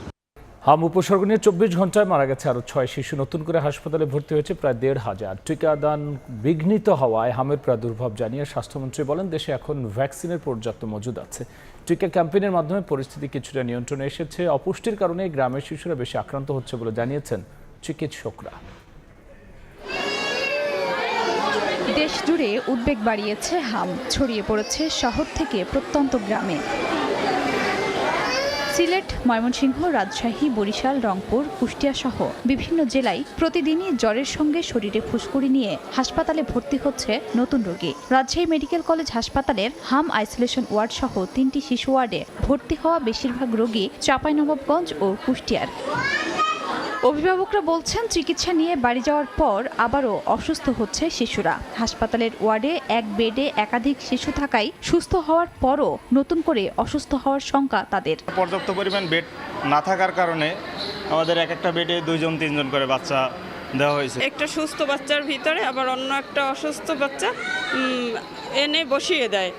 হাম উপসর্গ নিয়ে 24 ঘন্টায় মারা গেছে আরও 6 শিশু। নতুন করে হাসপাতালে ভর্তি হয়েছে প্রায় 1,500। টিকাদান বিঘ্নিত হওয়ায় হামের প্রাদুর্ভাব জানিয়ে স্বাস্থ্যমন্ত্রী বলেন, দেশে এখন ভ্যাকসিনের পর্যাপ্ত মজুদ আছে। টিকা ক্যাম্পেইনের মাধ্যমে পরিস্থিতি কিছুটা নিয়ন্ত্রণে এসেছে। অপুষ্টির কারণে গ্রামের শিশুরা বেশি আক্রান্ত হচ্ছে বলে জানিয়েছেন চিকিৎসকরা। দেশ জুড়ে উদ্বেগ বাড়িয়েছে হাম, ছড়িয়ে পড়েছে শহর থেকে প্রত্যন্ত গ্রামে। সিলেট, ময়মনসিংহ, রাজশাহী, বরিশাল, রংপুর, কুষ্টিয়া সহ বিভিন্ন জেলায় প্রতিদিনই জ্বরের সঙ্গে শরীরে ফুসকুড়ি নিয়ে হাসপাতালে ভর্তি হচ্ছে নতুন রোগী। রাজশাহী মেডিকেল কলেজ হাসপাতালের হাম আইসোলেশন ওয়ার্ড সহ 3টি শিশু ওয়ার্ডে ভর্তি হওয়া বেশিরভাগ রোগী চাঁপাইনবাবগঞ্জ ও কুষ্টিয়ার। অভিভাবকরা বলছেন, চিকিৎসা নিয়ে বাড়ি যাওয়ার পর আবারও অসুস্থ হচ্ছে শিশুরা। হাসপাতালের ওয়ার্ডে এক বেডে একাধিক শিশু থাকায় সুস্থ হওয়ার পরও নতুন করে অসুস্থ হওয়ার শঙ্কা তাদের। পর্যাপ্ত পরিমাণ বেড না থাকার কারণে আমাদের একটা বেডে 2-3 করে বাচ্চা দেওয়া হয়েছে। একটা সুস্থ বাচ্চার ভিতরে আবার অন্য একটা অসুস্থ বাচ্চা এনে বসিয়ে দেয়,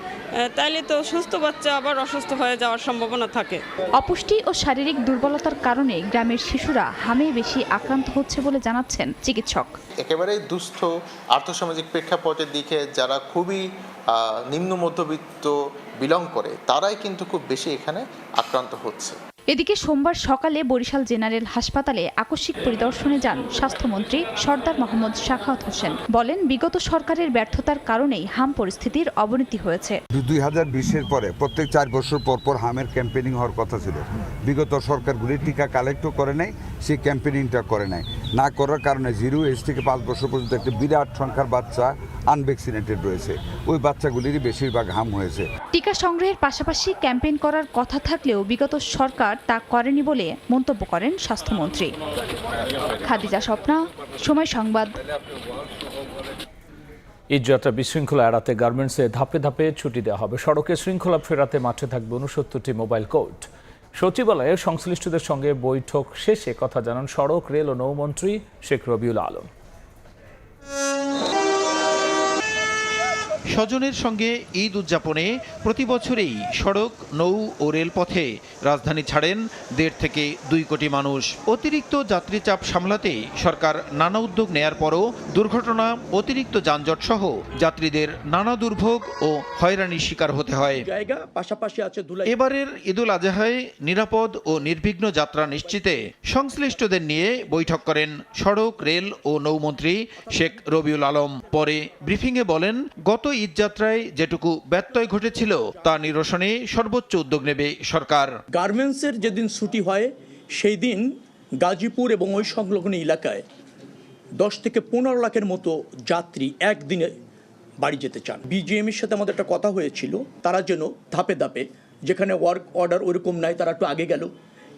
তাইলে তো সুস্থ বাচ্চা আবার অসুস্থ হয়ে যাওয়ার সম্ভাবনা থাকে। অপুষ্টি ও শারীরিক দুর্বলতার কারণে গ্রামের শিশুরা হামে বেশি আক্রান্ত হচ্ছে বলে জানাচ্ছেন চিকিৎসক। একেবারেই দুস্থ আর্থসামাজিক প্রেক্ষাপটের দিকে যারা খুবই নিম্ন মধ্যবিত্ত বিলং করে, তারাই কিন্তু খুব বেশি এখানে আক্রান্ত হচ্ছে। এদিকে সোমবার সকালে বরিশাল জেনারেল হাসপাতালে আকস্মিক পরিদর্শনে যান স্বাস্থ্যমন্ত্রী সরদার মোহাম্মদ সাখাওয়াত হোসেন। বলেন, বিগত সরকারের ব্যর্থতার কারণেই হাম পরিস্থিতির অবনতি হয়েছে। 2020-এর পরে প্রত্যেক 4 বছর পর পর হামের ক্যাম্পেইনিং হওয়ার কথা ছিল। বিগত সরকারগুলি টিকা কালেক্টও করে নাই, সেই ক্যাম্পেইনিংটা করে নাই। না করার কারণে 0 এজ থেকে 5 বছর পর্যন্ত একটা বিরাট সংখ্যার বাচ্চা আনভ্যাকসিনেটেড রয়েছে। ওই বাচ্চাগুলিরই বেশিরভাগ হাম হয়েছে। টিকা সংগ্রহের পাশাপাশি ক্যাম্পেইন করার কথা থাকলেও বিগত সরকার তা করেনি বলে মন্তব্য করেন স্বাস্থ্যমন্ত্রী। খাদিজা স্বপ্না, সময় সংবাদ। ঈদযাত্রা বিশৃঙ্খলা এড়াতে গার্মেন্টসে ধাপে ধাপে ছুটি দেওয়া হবে। সড়কে শৃঙ্খলা ফেরাতে মাঠে থাকবে 69টি মোবাইল কোর্ট। সচিবালয়ে সংশ্লিষ্টদের সঙ্গে বৈঠক শেষে কথা জানান সড়ক, রেল ও নৌমন্ত্রী শেখ রবিউল আলম। স্বজনের সঙ্গে ঈদ উদযাপনে প্রতি বছরেই সড়ক, নৌ ও রেলপথে রাজধানী ছাড়েন 1.5 থেকে 2 কোটি মানুষ। অতিরিক্ত যাত্রী চাপ সামলাতে সরকার নানা উদ্যোগ নেয়ার পরও দুর্ঘটনা, অতিরিক্ত যানজট সহ যাত্রীদের নানা দুর্ভোগ ও হয়রানির শিকার হতে হয়। এবারের ঈদুল আজহায় নিরাপদ ও নির্বিঘ্ন যাত্রা নিশ্চিতে সংশ্লিষ্টদের নিয়ে বৈঠক করেন সড়ক, রেল ও নৌমন্ত্রী শেখ রবিউল আলম। পরে ব্রিফিংয়ে বলেন, গত ঈদযাত্রায় যেটুকু ব্যত্যয় ঘটেছিল তা নিরসনে সর্বোচ্চ উদ্যোগ নেবে সরকার। গার্মেন্টসের যেদিন ছুটি হয় সেই দিন গাজীপুর এবং ওই সংলগ্ন এলাকায় 10 থেকে 15 লাখের মতো যাত্রী একদিনে বাড়ি যেতে চান। বিজিএমের সাথে আমাদের একটা কথা হয়েছিল, তারা যেন ধাপে ধাপে, যেখানে ওয়ার্ক অর্ডার ওরকম নাই তারা একটু আগে গেল,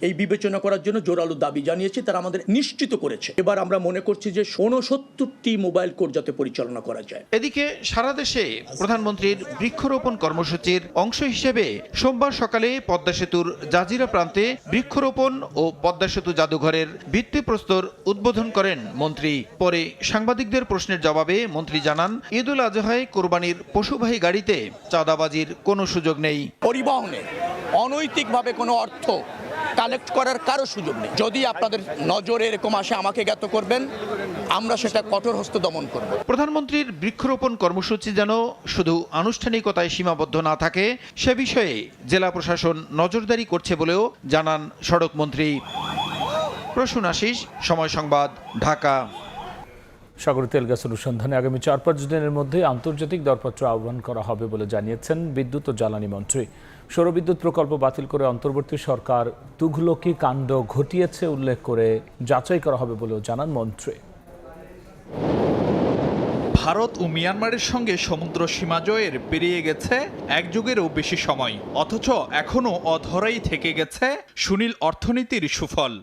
এই বিবেচনা করার জন্য জোরালো দাবি জানিয়েছি, তারা আমাদের নিশ্চিত করেছে। এবার আমরা মনে করছি যে 69টি মোবাইল কোর্ট যাতে পরিচালনা করা যায়। এদিকে সারা দেশে প্রধানমন্ত্রীর বৃক্ষরোপণ কর্মসূচির অংশ হিসেবে সোমবার সকালে পদ্মা সেতুর জাজিরা প্রান্তে বৃক্ষরোপণ ও পদ্মা সেতু জাদুঘরের ভিত্তিপ্রস্তর উদ্বোধন করেন মন্ত্রী। পরে সাংবাদিকদের প্রশ্নের জবাবে মন্ত্রী জানান, ঈদুল আজহায় কোরবানির পশুবাহী গাড়িতে চাঁদাবাজির কোনো সুযোগ নেই। পরিবহনে অনৈতিকভাবে কোনো অর্থ কালেক্ট করার কারো সুযোগ নেই। যদি আপনাদের নজরে এরকম আসে আমাকে জ্ঞাত করবেন, আমরা সেটা কঠোর হস্তে দমন করব। প্রধানমন্ত্রীর বৃক্ষরোপণ কর্মসূচি যেন শুধু আনুষ্ঠানিকতায় সীমাবদ্ধ না থাকে, সে বিষয়ে জেলা প্রশাসন নজরদারি করছে বলেও জানান সড়ক মন্ত্রী। প্রসূন আশিস, সময় সংবাদ, ঢাকা। সাগরে তেল গ্যাস অনুসন্ধানে আগামী 4-5 দিনের মধ্যে আন্তর্জাতিক দরপত্র আহ্বান করা হবে বলে জানিয়েছেন বিদ্যুৎ ও জ্বালানি মন্ত্রী। সৌরবিদ্যুৎ প্রকল্প বাতিল করে অন্তর্বর্তী সরকার তুঘলকি কাণ্ড ঘটিয়েছে উল্লেখ করে যাচাই করা হবে বলেও জানান মন্ত্রী। ভারত ও মিয়ানমারের সঙ্গে সমুদ্র সীমা জয়ের পেরিয়ে গেছে এক যুগেরও বেশি সময়, অথচ এখনও অধরাই থেকে গেছে সুনীল অর্থনীতির সুফল।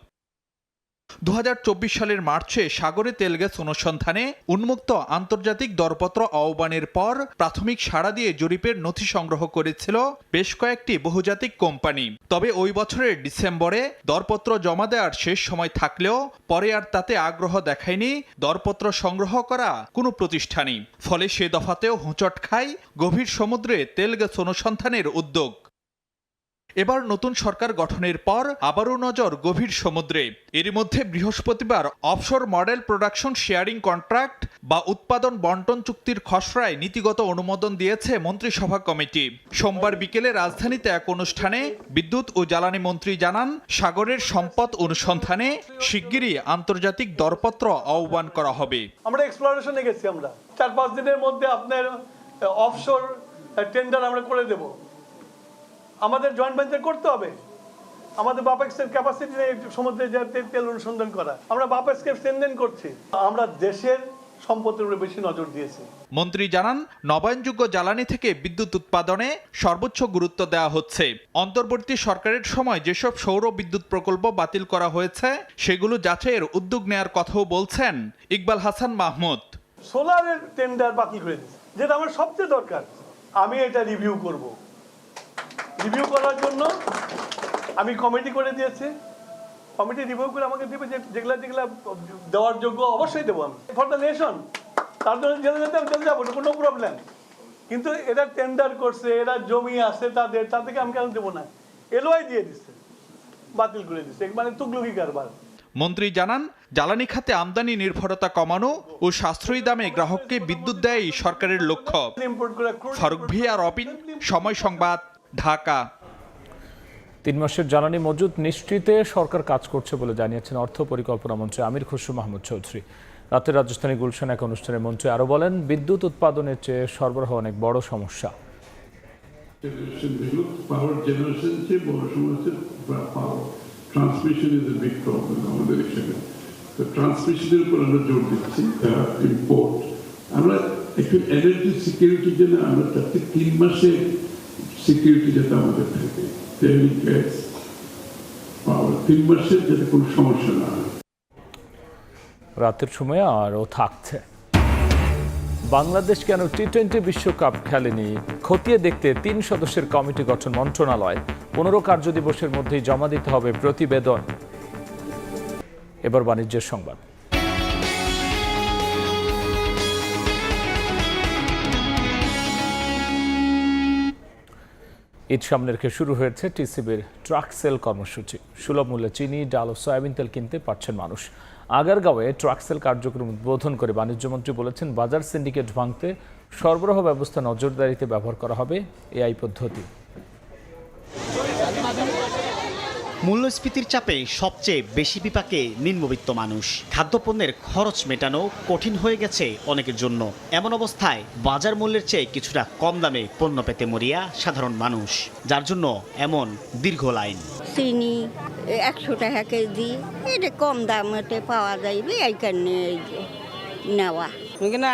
2024 সালের মার্চে সাগরে তেল গ্যাস অনুসন্ধানে উন্মুক্ত আন্তর্জাতিক দরপত্র আহ্বানের পর প্রাথমিক সাড়া দিয়ে জরিপের নথি সংগ্রহ করেছিল বেশ কয়েকটি বহুজাতিক কোম্পানি। তবে ওই বছরের ডিসেম্বরে দরপত্র জমা দেওয়ার শেষ সময় থাকলেও পরে আর তাতে আগ্রহ দেখায়নি দরপত্র সংগ্রহ করা কোনো প্রতিষ্ঠানই। ফলে সে দফাতেও হোঁচট খায় গভীর সমুদ্রে তেল গ্যাস অনুসন্ধানের উদ্যোগ। এবার নতুন সরকার গঠনের পর আবারও নজর গভীর সমুদ্রে। এর মধ্যে বৃহস্পতিবার offshore model production sharing contract বা উৎপাদন বন্টন চুক্তির খসড়ায় নীতিগত অনুমোদন দিয়েছে মন্ত্রিসভা কমিটি। সোমবার বিকেলে রাজধানীতে এক অনুষ্ঠানে বিদ্যুৎ ও জ্বালানি মন্ত্রী জানান, সাগরের সম্পদ অনুসন্ধানে শিগগিরই আন্তর্জাতিক দরপত্র আহ্বান করা হবে। আমরা এক্সপ্লোরেশনে গেছি, আমরা 4-5 দিনের মধ্যে আপনার অফশোর টেন্ডার আমরা করে দেব। আমাদের জয়েন্ট ভেঞ্চার করতে হবে, আমাদের বাপেক্সের ক্যাপাসিটি নেই সমুদ্রে তেল অনুসন্ধান করা। আমরা বাপেক্সকে লেনদেন করছি, আমরা দেশের সম্পদের উপরে বেশি নজর দিয়েছি। মন্ত্রী জানান, নবায়নযোগ্য জ্বালানি থেকে বিদ্যুৎ উৎপাদনে সর্বোচ্চ গুরুত্ব দেওয়া হচ্ছে। অন্তর্বর্তী সরকারের সময় যেসব সৌর বিদ্যুৎ প্রকল্প বাতিল করা হয়েছে সেগুলো যাচাইয়ের উদ্যোগ নেয়ার কথাও বলছেন ইকবাল হাসান মাহমুদ। সোলারের টেন্ডার বাতিল করে দিয়েছে, যেটা আমার সবচেয়ে দরকার। আমি এটা রিভিউ করব। রিভিউ করার জন্য আমি কমিটি করে দিয়েছি। কমিটি রিভিউ করে আমাকে দেবে, যেগুলা দেওয়ার যোগ্য অবশ্যই দেবো আমি ফর দ্য নেশন। তার জন্য জেলে যেতে আমি চলে যাবো, কোনো প্রবলেম। কিন্তু এরা টেন্ডার করছে, এরা জমি আছে তাদের, তাদেরকে আমি কেন দেবো না? এলওআই দিয়ে দিচ্ছে, বাতিল করে দিচ্ছে, মানে তুগলকি কারবার। মন্ত্রী জানান, জ্বালানি খাতে আমদানি নির্ভরতা কমানো ও সাশ্রয়ী দামে গ্রাহককে বিদ্যুৎ দেয়ই সরকারের লক্ষ্য। ফারুক ভিয়া, রবিন, সময় সংবাদ, ঢাকা। 3 মাসের জ্বালানি মজুত নিশ্চিতে সরকার কাজ করছে বলে জানিয়েছেন অর্থ পরিকল্পনা মন্ত্রী আমির খসরু মাহমুদ চৌধুরী। রাতে রাজধানী গুলশান এক অনুষ্ঠানে মন্ত্রী আরও বলেন, বিদ্যুৎ উৎপাদনের চেয়ে সরবরাহ অনেক বড় সমস্যা। Transmission is a big problem আমাদের এখানে। তো ট্রান্সমিশনের উপর আমরা জোর দিচ্ছি, ইম্পোর্ট। আমরা একটু এনার্জি সিকিউরিটির জন্য আমরা চাচ্ছি 3 মাসে সিকিউরিটি যাতে আমাদের থাকে, তেল গ্যাস পাওয়ার 3 মাসের যাতে কোনো সমস্যা না হয়। রাতের সময় আরও থাকছে, বাংলাদেশ কেন টি-20 বিশ্বকাপ খেলেনি খতিয়ে দেখতে 3 সদস্যের কমিটি গঠন মন্ত্রণালয়। 15 কার্যদিবসের মধ্যেই জমা দিতে হবে প্রতিবেদন। এবার বাণিজ্যের সংবাদ। ঈদ সামনে রেখে শুরু হয়েছে টিসিবির ট্রাক সেল কর্মসূচি। সুলভ মূল্যে চিনি, ডাল ও সয়াবিন তেল কিনতে পারছেন মানুষ। আগারগাঁওয়ে ট্রাক সেল কার্যক্রম উদ্বোধন করে বাণিজ্যমন্ত্রী বলেছেন, বাজার সিন্ডিকেট ভাঙতে সরবরাহ ব্যবস্থা নজরদারিতে ব্যবহার করা হবে এআই পদ্ধতি। মূল্যস্ফীতির চাপে সবচেয়ে বেশি বিপাকে নিম্নবিত্ত মানুষ। খাদ্যপণ্যের খরচ মেটানো কঠিন হয়ে গেছে অনেকের জন্য। এমন অবস্থায় বাজার মূল্যের চেয়ে কিছুটা কম দামে পণ্য পেতে মরিয়া সাধারণ মানুষ, যার জন্য এমন দীর্ঘ লাইন। চিনি 100 টাকা কেজি, এটা কম দামে পাওয়া যাইবে, এই কারণে নেওয়া।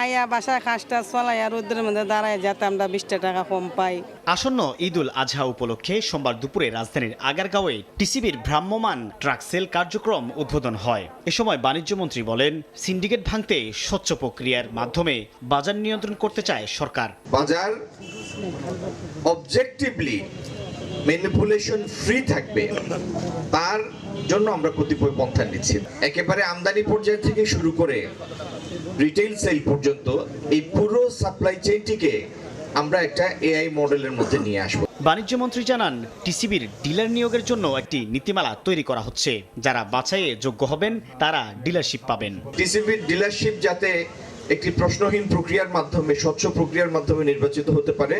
আয়া বাসায় খাসটা চলাইয়া রোদ্রের মধ্যে দাঁড়ায় যাতে আমরা 20 টাকা কম পাই। আসন্ন ঈদুল আজহা উপলক্ষে সোমবার দুপুরে রাজধানীর আগারগাঁওয়ে টিসিবির ভ্রাম্যমাণ ট্রাক সেল কার্যক্রম উদ্বোধন হয়। এ সময় বাণিজ্যমন্ত্রী বলেন, সিন্ডিকেট ভাঙতে স্বচ্ছ প্রক্রিয়ার মাধ্যমে বাজার নিয়ন্ত্রণ করতে চায় সরকার। বাজার অবজেক্টিভলি ম্যানিপুলেশন ফ্রি থাকবে, তার জন্য আমরা কতিপয় পন্থা নিচ্ছি। একেবারে আমদানি পর্যায় থেকে শুরু করে রিটেইল সেল পর্যন্ত এই পুরো সাপ্লাই চেইনটিকে আমরা একটা এআই মডেলের মধ্যে নিয়ে আসবো। বাণিজ্যমন্ত্রী জানান, টিসিবির ডিলার নিয়োগের জন্য একটি নীতিমালা তৈরি করা হচ্ছে। যারা বাছাইয়ে যোগ্য হবেন তারা ডিলারশিপ পাবেন। টিসিবির ডিলারশিপ যাতে একটি প্রশ্নহীন প্রক্রিয়ার মাধ্যমে, স্বচ্ছ প্রক্রিয়ার মাধ্যমে নির্বাচিত হতে পারে,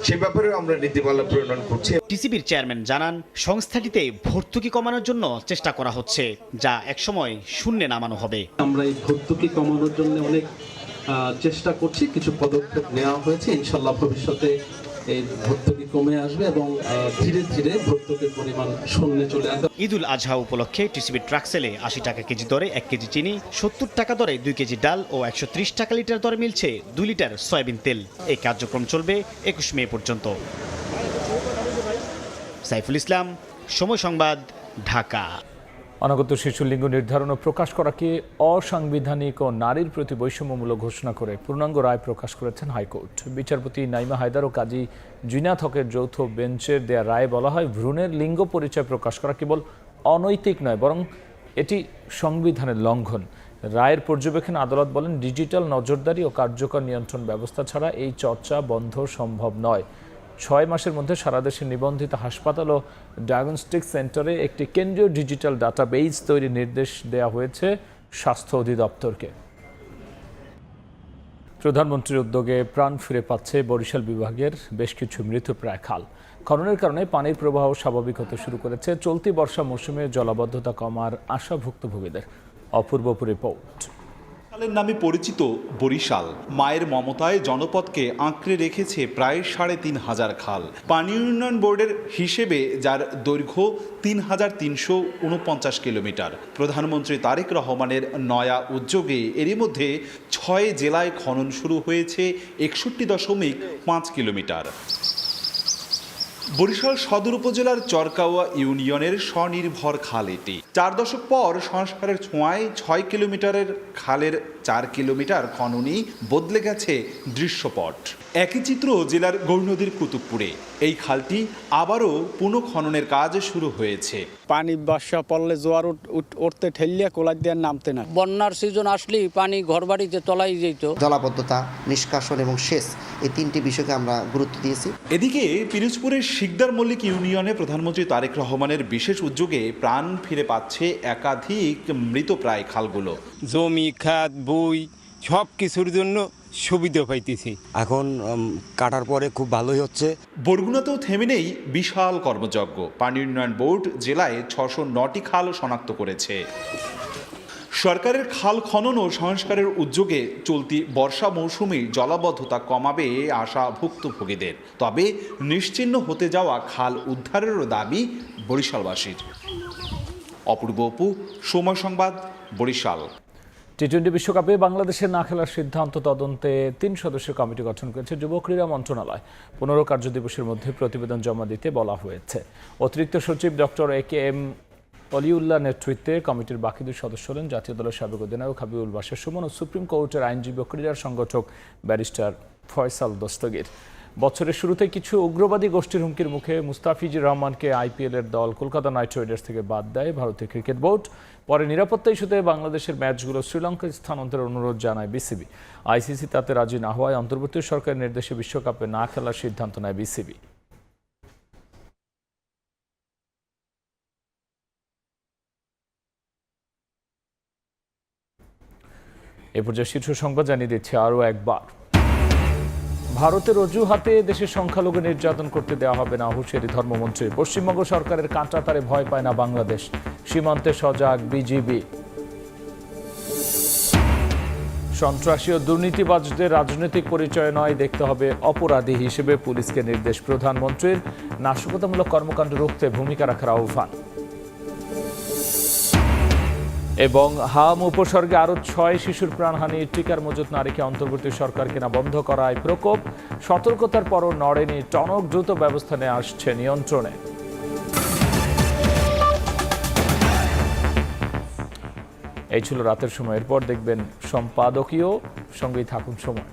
সে ব্যাপারে আমরা নীতিমালা প্রণয়ন করছি। টিসিবির চেয়ারম্যান জানান, সংস্থাটিতে ভর্তুকি কমানোর জন্য চেষ্টা করা হচ্ছে, যা একসময় শূন্যে নামানো হবে। আমরা এই ভর্তুকি কমানোর জন্য অনেক চেষ্টা করছি, কিছু পদক্ষেপ নেওয়া হয়েছে। ইনশাআল্লাহ ভবিষ্যতে এই ভর্তুকি কমে আসবে এবং ধীরে ধীরে ভর্তুকির পরিমাণ শূন্যে চলে আসবে। ঈদুল আজহা উপলক্ষে টিসিবি ট্রাক সেলে ৮০ টাকা কেজি দরে ১ কেজি চিনি, ৭০ টাকা দরে ২ কেজি ডাল ও ১৩০ টাকা লিটার দরে মিলছে ২ লিটার সয়াবিন তেল। এই কার্যক্রম চলবে ২১ মে পর্যন্ত। সাইফুল ইসলাম, সময় সংবাদ, ঢাকা। অনাগত শিশুর লিঙ্গ নির্ধারণ ও প্রকাশ করাকে অসাংবিধানিক ও নারীর প্রতি বৈষম্যমূলক ঘোষণা করে পূর্ণাঙ্গ রায় প্রকাশ করেছেন হাইকোর্ট। বিচারপতি নাইমা হায়দার ও কাজী জিনাত হকের যৌথ বেঞ্চের দেয়া রায়ে বলা হয়, ভ্রূণের লিঙ্গ পরিচয় প্রকাশ করা কেবল অনৈতিক নয়, বরং এটি সংবিধানের লঙ্ঘন। রায়ের পর্যবেক্ষণে আদালত বলেন, ডিজিটাল নজরদারি ও কার্যকর নিয়ন্ত্রণ ব্যবস্থা ছাড়া এই চর্চা বন্ধ সম্ভব নয়। ৬ মাসের মধ্যে সারা দেশে নিবন্ধিত হাসপাতাল ও ডায়াগনস্টিক সেন্টারে একটি কেন্দ্রীয় ডিজিটাল ডাটাবেজ তৈরির নির্দেশ দেওয়া হয়েছে স্বাস্থ্য অধিদপ্তরকে। প্রধানমন্ত্রীর উদ্যোগে প্রাণ ফিরে পাচ্ছে বরিশাল বিভাগের বেশ কিছু মৃতপ্রায় খাল। খননের কারণে পানির প্রবাহ স্বাভাবিক হতে শুরু করেছে। চলতি বর্ষা মৌসুমে জলাবদ্ধতা কমার আশা ভুক্তভোগীদের। অপূর্ব রিপোর্ট। খালের নামে পরিচিত বরিশাল মায়ের মমতায় জনপদকে আঁকড়ে রেখেছে প্রায় ৩৫০০ খাল। পানি উন্নয়ন বোর্ডের হিসেবে যার দৈর্ঘ্য ৩৩৪৯ কিলোমিটার। প্রধানমন্ত্রী তারেক রহমানের নয়া উদ্যোগে এরই মধ্যে ৬ জেলায় খনন শুরু হয়েছে ৬১.৫ কিলোমিটার। বরিশাল সদর উপজেলার চরকাওয়া ইউনিয়নের স্বনির্ভর খাল এটি। ৪ দশক পর সংস্কারের ছোঁয়ায় ৬ কিলোমিটারের খালের ৪ কিলোমিটার খননই বদলে গেছে দৃশ্যপট। একই চিত্র জেলার গৌরনদীর কুতুবপুরে। এই খালটি আবারও পুনঃখননের কাজ শুরু হয়েছে। পানি বর্ষা পড়লে জোয়ার উঠতে ঠেললে কোলার দিয়ে নামতে না। বন্যার সিজন আসলেই পানি ঘরবাড়িতে তলাই যেত। জলাবদ্ধতা, নিষ্কাশন এবং সেচ, এই ৩টি বিষয়কে আমরা গুরুত্ব দিয়েছি। এদিকে পিরোজপুরের শিকদার মল্লিক ইউনিয়নে প্রধানমন্ত্রী তারেক রহমানের বিশেষ উদ্যোগে প্রাণ ফিরে পাচ্ছে একাধিক মৃতপ্রায় খালগুলো। জমি, খাত, বই সব কিছুর জন্য সুবিধা পাইতেছি। এখন কাটার পরে খুব ভালোই হচ্ছে। বরগুনাতেও থেমে নেই বিশাল কর্মযজ্ঞ। পানি উন্নয়ন বোর্ড জেলায় ৬০৯টি খাল শনাক্ত করেছে। সরকারের খাল খনন ও সংস্কারের উদ্যোগে চলতি বর্ষা মৌসুমে জলাবদ্ধতা কমাবে আশা ভুক্তভোগীদের। তবে নিশ্চিহ্ন হতে যাওয়া খাল উদ্ধারেরও দাবি বরিশালবাসীর। অপূর্ব অপু, সময় সংবাদ, বরিশাল। টি-20 বিশ্বকাপে বাংলাদেশের না খেলার সিদ্ধান্ত তদন্তে ৩ সদস্যের কমিটি গঠন করেছে যুব ক্রীড়া মন্ত্রণালয়। ১৫ কার্যদিবসের মধ্যে প্রতিবেদন জমা দিতে বলা হয়েছে। অতিরিক্ত সচিব ডক্টর AKM অলিউল্লাহ নেতৃত্বে কমিটির বাকি 2 সদস্য হলেন জাতীয় দলের সাবেক অধিনায়ক হাবিবুল বাশার সুমন ও সুপ্রিম কোর্টের আইনজীবী ও ক্রীড়ার সংগঠক ব্যারিস্টার ফয়সাল দস্তগীর। বছরের শুরুতে কিছু উগ্রবাদী গোষ্ঠীর হুমকির মুখে মুস্তাফিজুর রহমানকে IPL-এর দল কলকাতা নাইট রাইডার্স থেকে বাদ দেয় ভারতীয় ক্রিকেট বোর্ড। পরে নিরাপত্তা ইস্যুতে বাংলাদেশের ম্যাচগুলো শ্রীলঙ্কায় স্থানান্তরের অনুরোধ জানায় BCB। ICC তাতে রাজি না হওয়ায় অন্তর্বর্তী সরকারের নির্দেশে বিশ্বকাপে না খেলার সিদ্ধান্ত নেয় BCB। এ পর্যায়ে শীর্ষ সংবাদ জানিয়ে দিচ্ছে আরও একবার। ভারতের অজুহাতে দেশের সংখ্যালঘু নির্যাতন করতে দেওয়া হবে না, হুঁশিয়ারি ধর্মমন্ত্রী। পশ্চিমবঙ্গ সরকারের কাঁটাতারে ভয় পায় না বাংলাদেশ, সীমান্তে সজাগ BGB। সন্ত্রাসী ও দুর্নীতিবাজদের রাজনৈতিক পরিচয় নয়, দেখতে হবে অপরাধী হিসেবে পুলিশকে নির্দেশ প্রধানমন্ত্রীর। নাশকতামূলক কর্মকাণ্ড রুখতে ভূমিকা রাখার আহ্বান। এবং হাম উপসর্গে আরও 6 শিশুর প্রাণহানি, টিকার মজুত নারীকে অন্তর্বর্তী সরকার কেনা বন্ধ করায় প্রকোপ। সতর্কতার পরও নড়েনি টনক, দ্রুত ব্যবস্থা নিয়ে আসছে নিয়ন্ত্রণে। এই ছিল রাতের সময়। এরপর দেখবেন সম্পাদকীয়, সঙ্গেই থাকুন সময়।